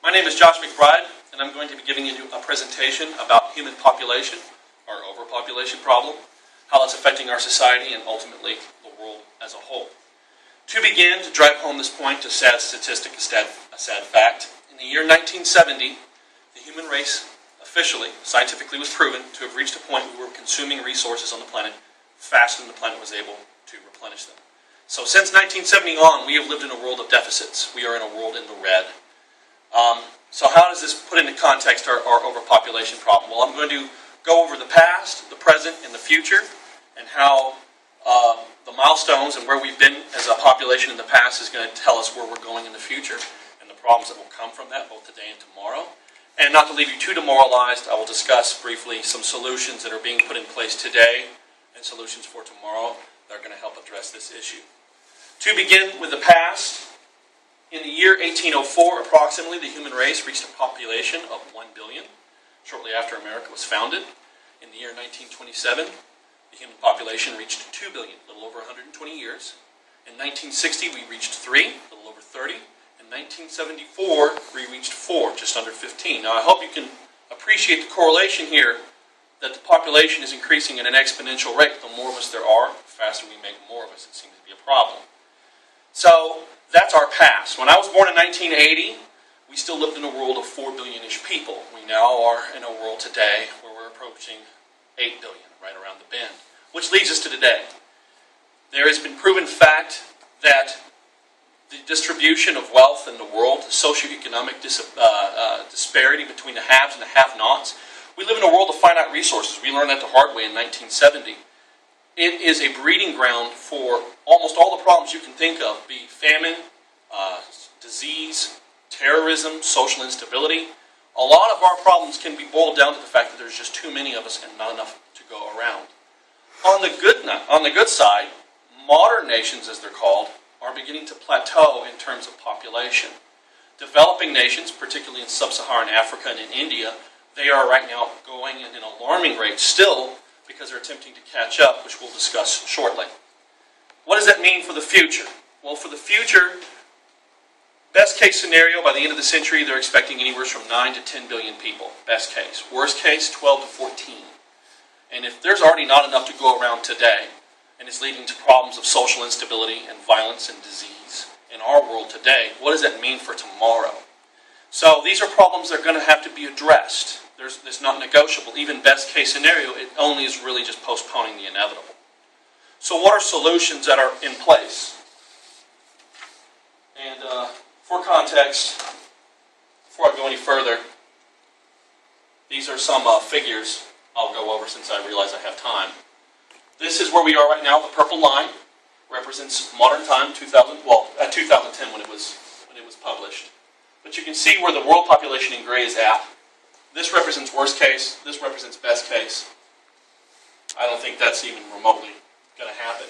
My name is Josh McBride, and I'm going to be giving you a presentation about human population, our overpopulation problem, how it's affecting our society, and ultimately the world as a whole. To begin, to drive home this point, a sad statistic, a sad fact, in the year 1970, the human race officially, scientifically, was proven to have reached a point where we were consuming resources on the planet faster than the planet was able to replenish them. So since 1970 on, we have lived in a world of deficits. We are in a world in the red. So how does this put into context our overpopulation problem? Well, I'm going to go over the past, the present, and the future, and how the milestones and where we've been as a population in the past is going to tell us where we're going in the future, and the problems that will come from that, both today and tomorrow. And not to leave you too demoralized, I will discuss briefly some solutions that are being put in place today and solutions for tomorrow that are going to help address this issue. To begin with the past, in the year 1804, approximately, the human race reached a population of 1 billion, shortly after America was founded. In the year 1927, the human population reached 2 billion, a little over 120 years. In 1960, we reached 3, a little over 30. In 1974, we reached 4, just under 15. Now, I hope you can appreciate the correlation here that the population is increasing at an exponential rate. The more of us there are, the faster we make more of us. It seems to be a problem. So, that's our past. When I was born in 1980, we still lived in a world of 4 billion-ish people. We now are in a world today where we're approaching 8 billion, right around the bend. Which leads us to today. There has been proven fact that the distribution of wealth in the world, the socioeconomic disparity between the haves and the have-nots, we live in a world of finite resources. We learned that the hard way in 1970. It is a breeding ground for almost all the problems you can think of, be famine, disease, terrorism, social instability. A lot of our problems can be boiled down to the fact that there's just too many of us and not enough to go around. On the good side, modern nations, as they're called, are beginning to plateau in terms of population. Developing nations, particularly in sub-Saharan Africa and in India, they are right now going at an alarming rate still because they're attempting to catch up, which we'll discuss shortly. What does that mean for the future? Well, for the future, best case scenario, by the end of the century, they're expecting anywhere from 9 to 10 billion people. Best case. Worst case, 12 to 14. And if there's already not enough to go around today, and it's leading to problems of social instability and violence and disease in our world today, what does that mean for tomorrow? So these are problems that are going to have to be addressed. It's not negotiable. Even best case scenario, it only is really just postponing the inevitable. So what are solutions that are in place? And for context, before I go any further, these are some figures I'll go over since I realize I have time. This is where we are right now. The purple line represents modern time, 2010 when it was published. But you can see where the world population in gray is at. This represents worst case. This represents best case. I don't think that's even remotely going to happen.